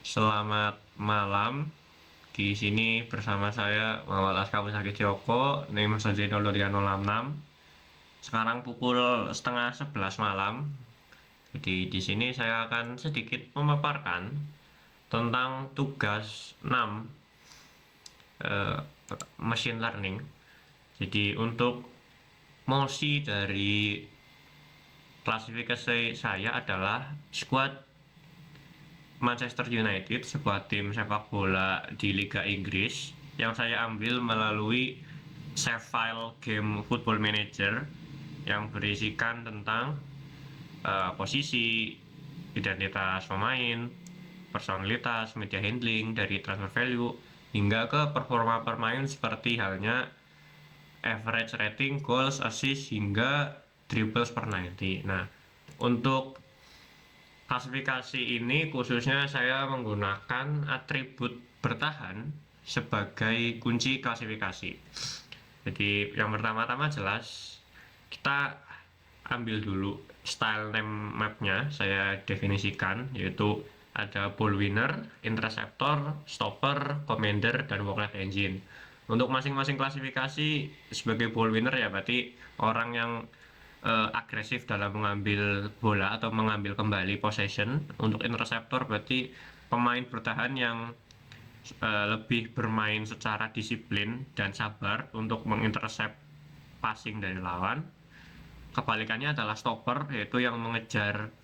Selamat malam. Di sini bersama saya Muhammad Aska Musaki Joko, NIM 1023066. Sekarang pukul setengah 11 malam. Jadi di sini saya akan sedikit memaparkan tentang tugas 6 eh, machine learning. Jadi untuk mosi dari klasifikasi saya adalah squad Manchester United, sebuah tim sepak bola di Liga Inggris yang saya ambil melalui save file game Football Manager yang berisikan tentang posisi, identitas pemain, personalitas, media handling, dari transfer value hingga ke performa pemain seperti halnya average rating, goals, assist hingga dribbles per 90. Nah, untuk klasifikasi ini khususnya saya menggunakan atribut bertahan sebagai kunci klasifikasi. Jadi yang pertama-tama jelas kita ambil dulu style name mapnya, saya definisikan yaitu ada ball winner, interceptor, stopper, commander, dan workload engine. Untuk masing-masing klasifikasi sebagai ball winner ya berarti orang yang agresif dalam mengambil bola atau mengambil kembali possession. Untuk interceptor berarti pemain bertahan yang lebih bermain secara disiplin dan sabar untuk mengintercept passing dari lawan. Kebalikannya adalah stopper, yaitu yang mengejar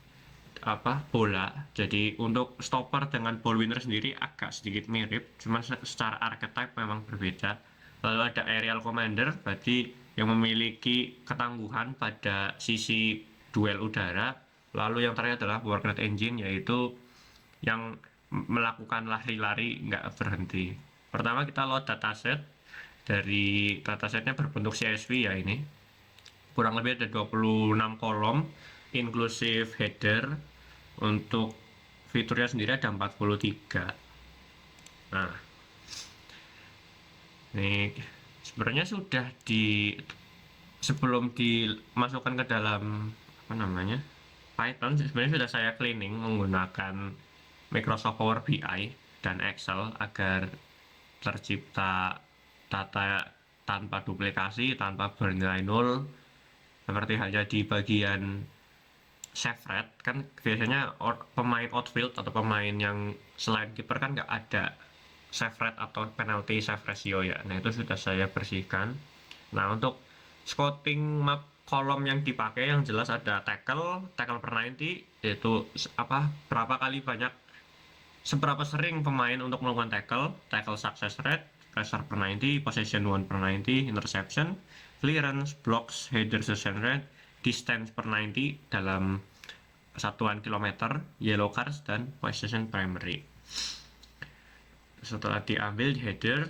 bola. Jadi untuk stopper dengan ball winner sendiri agak sedikit mirip, cuman secara archetype memang berbeda. Lalu ada aerial commander, berarti yang memiliki ketangguhan pada sisi duel udara. Lalu yang terakhir adalah workload engine, yaitu yang melakukan lari-lari nggak berhenti. Pertama kita load dataset. Dari datasetnya berbentuk CSV ya ini. Kurang lebih ada 26 kolom, inklusif header. Untuk fiturnya sendiri ada 43. Nah, ini sebenarnya sudah sebelum dimasukkan ke dalam Python, sebenarnya sudah saya cleaning menggunakan Microsoft Power BI dan Excel agar tercipta data tanpa duplikasi, tanpa bernilai nol, seperti halnya di bagian save rate. Kan biasanya pemain outfield atau pemain yang selain kiper kan nggak ada save rate atau penalty save ratio ya. Nah itu sudah saya bersihkan. Nah untuk scouting map kolom yang dipakai yang jelas ada tackle per 90, yaitu berapa kali banyak, seberapa sering pemain untuk melakukan tackle success rate, pressure per 90, possession one per 90, interception, clearance, blocks, header success rate, distance per 90 dalam satuan kilometer, yellow cards, dan possession primary. Setelah diambil di header,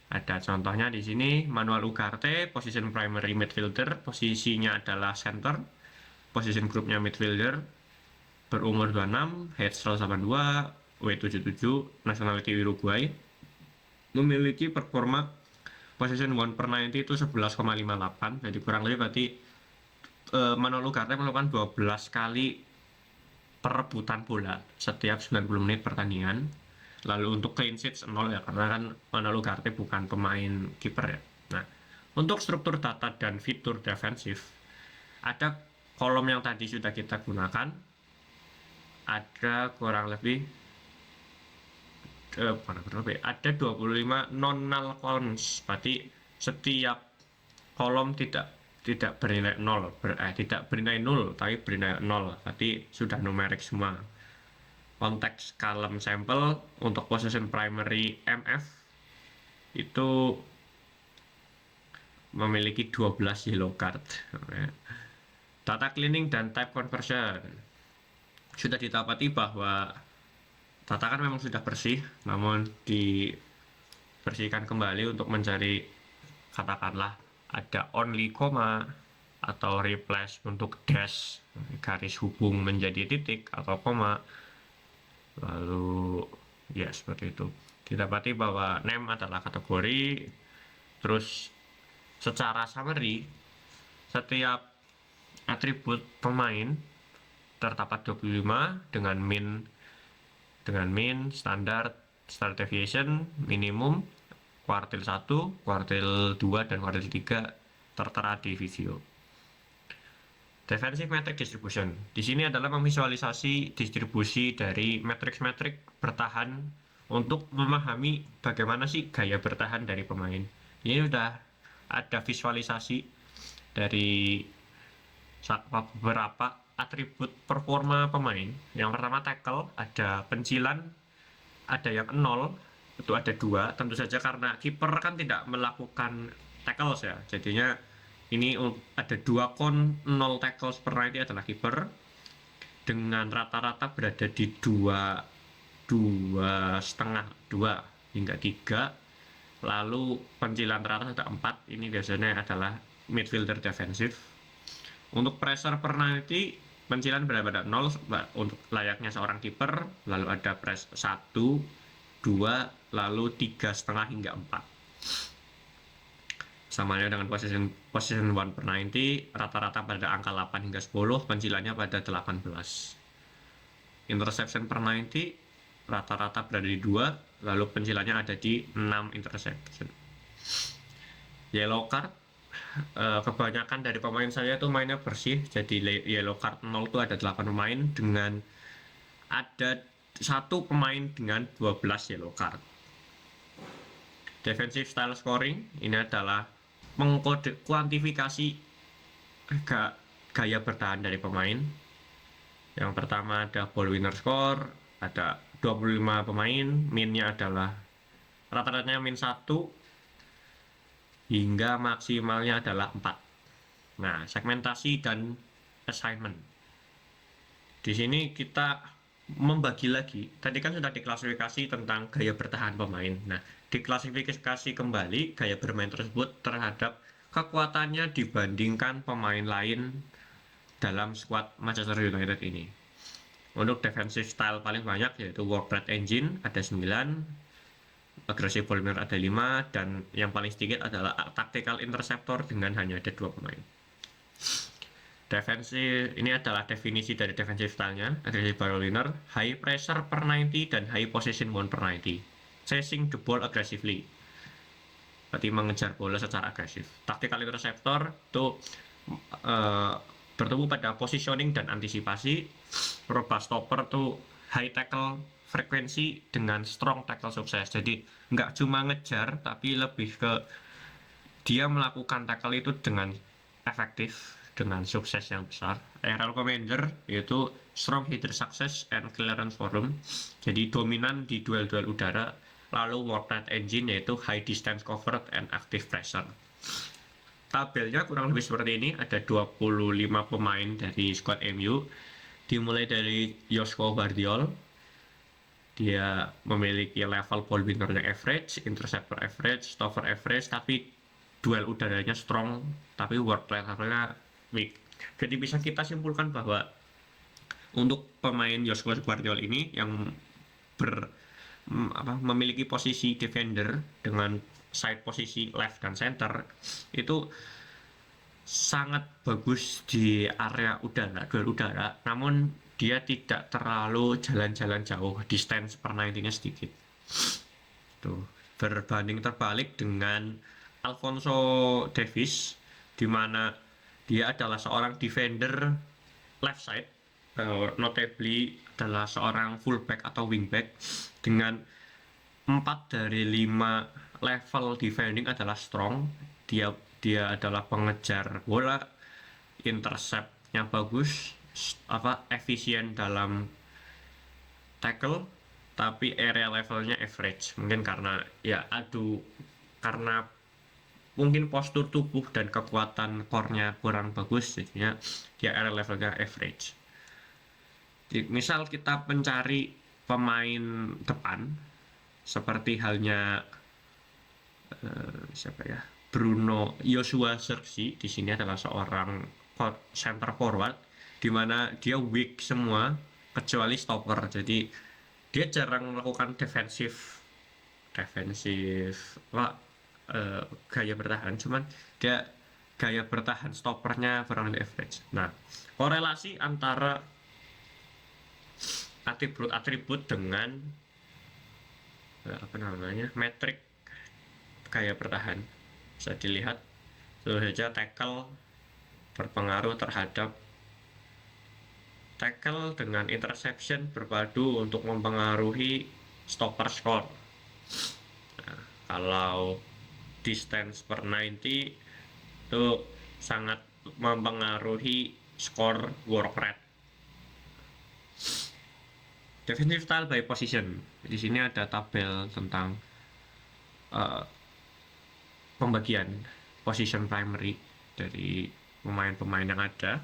ada contohnya di sini. Manuel Ugarte, position primary midfielder, posisinya adalah center, position groupnya midfielder, berumur 26, height 182, weight 77, nationality Uruguay, memiliki performa possession 1 per 90 itu 11,58. Jadi kurang lebih berarti Manuel Ugarte melakukan 12 kali perebutan bola setiap 90 menit pertandingan. Lalu untuk clean sheet 0 ya, karena kan Manuel Ugarte bukan pemain kiper ya. Nah, untuk struktur data dan fitur defensif, ada kolom yang tadi sudah kita gunakan, ada kurang lebih ada 25 non null columns. Berarti setiap kolom tidak bernilai 0, tidak bernilai 0 tapi bernilai 0, berarti sudah numerik semua. Konteks column sampel untuk position primary MF itu memiliki 12 yellow card. Data cleaning dan type conversion, sudah didapati bahwa data kan memang sudah bersih, namun dibersihkan kembali untuk mencari, katakanlah ada only koma atau replace untuk dash, garis hubung menjadi titik atau koma. Lalu ya seperti itu. Didapati bahwa name adalah kategori. Terus secara summary, setiap atribut pemain terdapat 25 dengan min dengan mean, standar, standard deviation, minimum, kuartil 1, kuartil 2, dan kuartil 3 tertera di video. Defensive metric distribution. Di sini adalah memvisualisasi distribusi dari metrik-metrik bertahan untuk memahami bagaimana sih gaya bertahan dari pemain. Ini sudah ada visualisasi dari beberapa atribut performa pemain. Yang pertama tackle, ada pencilan, ada yang 0, itu ada 2. Tentu saja karena kiper kan tidak melakukan tackles ya, jadinya ini ada 2 0 tackles per 90 adalah kiper, dengan rata-rata berada di 2,5 hingga 3. Lalu pencilan teratas ada 4, ini biasanya adalah midfielder defensif. Untuk pressure per 90, pencilan berada pada 0 untuk layaknya seorang kiper, lalu ada press 1, 2, lalu 3,5 hingga 4. Samanya dengan position 1 per 90, rata-rata pada angka 8 hingga 10, pencilannya pada 18. Interception per 90, rata-rata berada di 2, lalu pencilannya ada di 6 interception. Yellow card, kebanyakan dari pemain saya itu mainnya bersih, jadi yellow card 0 itu ada 8 pemain, dengan ada 1 pemain dengan 12 yellow card. Defensive style scoring, ini adalah mengkode kuantifikasi gaya bertahan dari pemain. Yang pertama ada ball winner score, ada 25 pemain, minnya adalah rata-ratanya min 1 hingga maksimalnya adalah 4. Nah, segmentasi dan assignment. Di sini kita membagi lagi. Tadi kan sudah diklasifikasi tentang gaya bertahan pemain. Nah, diklasifikasi kembali gaya bermain tersebut terhadap kekuatannya dibandingkan pemain lain dalam skuad Manchester United ini. Untuk defensive style paling banyak yaitu work rate engine ada 9, aggressive ball winner ada 5, dan yang paling sedikit adalah tactical interceptor dengan hanya ada 2 pemain. Defensive, ini adalah definisi dari defensive style-nya. Aggressive ball winner, high pressure per 90 dan high possession won per 90. Chasing the ball aggressively, berarti mengejar bola secara agresif. Tactical interceptor itu bertemu pada positioning dan antisipasi. Robust stopper itu high tackle frekuensi dengan strong tackle sukses. Jadi nggak cuma ngejar, tapi lebih ke dia melakukan tackle itu dengan efektif, dengan sukses yang besar. Aerial commander yaitu strong hitter success and clearance volume, jadi dominan di duel-duel udara. Lalu work rate engine yaitu high distance covered and active pressure. Tabelnya kurang lebih seperti ini, ada 25 pemain dari squad MU, dimulai dari Josko Gvardiol. Dia memiliki level ball winner yang average, interceptor average, stopper average, tapi duel udaranya strong, tapi work rate levelnya weak. Jadi bisa kita simpulkan bahwa untuk pemain Josko Gvardiol ini yang memiliki posisi defender dengan side posisi left dan center itu sangat bagus di area udara, duel udara, namun dia tidak terlalu jalan-jalan jauh, distance per 90-nya sedikit. Tuh, berbanding terbalik dengan Alphonso Davies, di mana dia adalah seorang defender left side, notably adalah seorang fullback atau wingback, dengan 4 dari 5 level defending adalah strong. Dia adalah pengejar bola, interceptnya bagus, efisien dalam tackle, tapi area levelnya average. Mungkin karena karena mungkin postur tubuh dan kekuatan core-nya kurang bagus, jadinya dia area levelnya average. Misal kita mencari pemain depan seperti halnya Bruno Joshua Zirkzee, di sini adalah seorang center forward di mana dia weak semua kecuali stopper, jadi dia jarang melakukan defensif gaya bertahan, cuman dia gaya bertahan stoppernya kurang lebih average. Nah, korelasi antara atribut dengan metrik gaya bertahan. Bisa dilihat tentu saja tackle berpengaruh terhadap tackle dengan interception berpadu untuk mempengaruhi stopper score. Nah, kalau distance per 90 itu sangat mempengaruhi skor work rate. Defensive style by position. Di sini ada tabel tentang pembagian position primary dari pemain-pemain yang ada.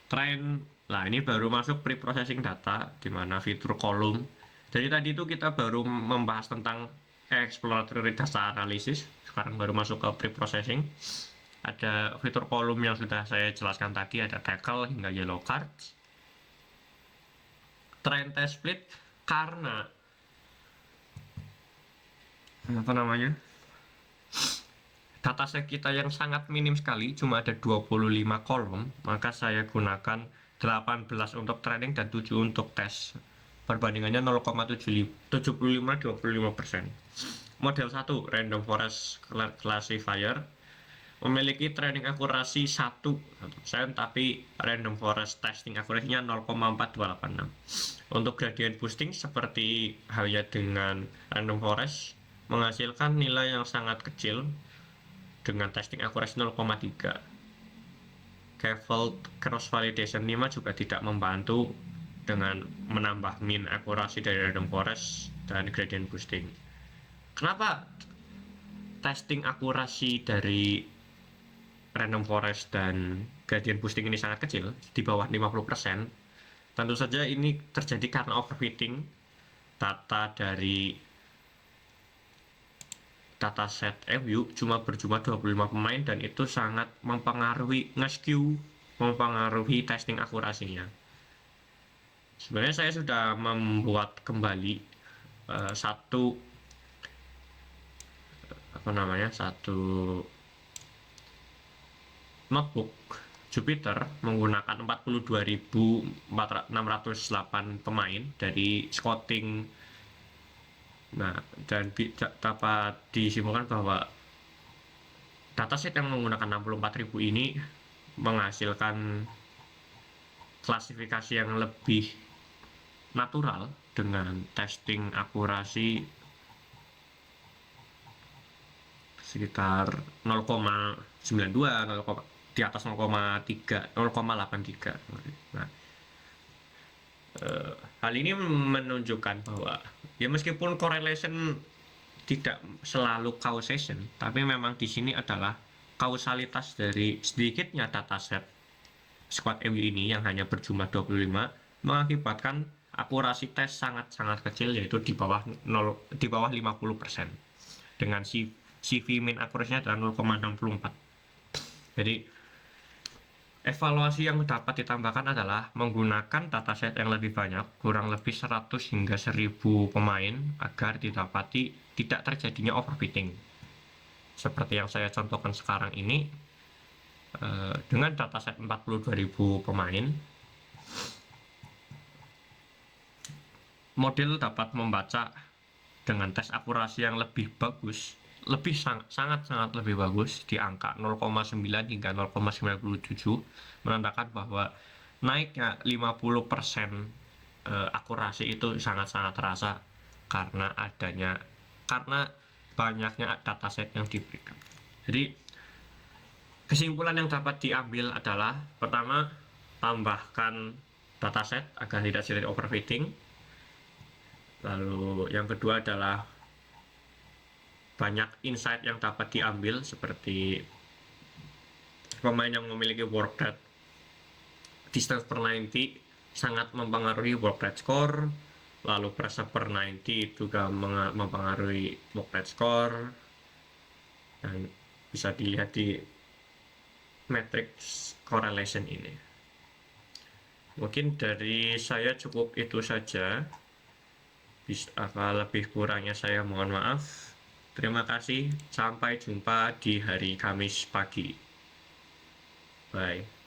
Trend, nah ini baru masuk pre-processing data, di mana fitur kolom. Jadi tadi itu kita baru membahas tentang exploratory data analysis, sekarang baru masuk ke pre-processing. Ada fitur kolom yang sudah saya jelaskan tadi, ada tackle hingga yellow cards. Trend test split karena dataset kita yang sangat minim sekali, cuma ada 25 kolom, maka saya gunakan 18 untuk training dan 7 untuk tes. Perbandingannya 0,75-25%. Model 1 Random Forest Classifier memiliki training akurasi 1%, tapi random forest testing akurasinya 0,4286. Untuk gradient boosting seperti halnya dengan random forest menghasilkan nilai yang sangat kecil dengan testing akurasi 0,3. K-fold cross validation 5 juga tidak membantu dengan menambah min akurasi dari random forest dan gradient boosting. Kenapa testing akurasi dari random forest dan gradient boosting ini sangat kecil, di bawah 50%? Tentu saja ini terjadi karena overfitting data dari dataset MU cuma berjumlah 25 pemain, dan itu sangat mempengaruhi nge-skew, mempengaruhi testing akurasinya. Sebenarnya saya sudah membuat kembali satu notebook Jupyter menggunakan 42.608 pemain dari scouting. Nah, dan dapat disimpulkan bahwa dataset yang menggunakan 64.000 ini menghasilkan klasifikasi yang lebih natural dengan testing akurasi sekitar 0,92, di atas 0,83. Nah, hal ini menunjukkan bahwa ya meskipun correlation tidak selalu causation, tapi memang di sini adalah kausalitas dari sedikitnya dataset squad MU ini yang hanya berjumlah 25 mengakibatkan akurasi tes sangat-sangat kecil, yaitu di bawah 50%, dengan CV min akurasinya adalah 0,64. Jadi evaluasi yang dapat ditambahkan adalah menggunakan dataset yang lebih banyak, kurang lebih 100 hingga 1000 pemain, agar didapati tidak terjadinya overfitting. Seperti yang saya contohkan sekarang ini, dengan dataset 42.000 pemain, model dapat membaca dengan tes akurasi yang lebih bagus, sangat-sangat lebih bagus, di angka 0,9 hingga 0,97, menandakan bahwa naiknya 50% akurasi itu sangat-sangat terasa karena banyaknya dataset yang diberikan. Jadi kesimpulan yang dapat diambil adalah, pertama, tambahkan dataset agar tidak terjadi overfitting. Lalu yang kedua adalah banyak insight yang dapat diambil, seperti pemain yang memiliki work rate distance per 90 sangat mempengaruhi work rate score, lalu pressure per 90 juga mempengaruhi work rate score, dan bisa dilihat di matrix correlation ini. Mungkin dari saya cukup itu saja. Lebih kurangnya saya mohon maaf. Terima kasih, sampai jumpa di hari Kamis pagi. Bye.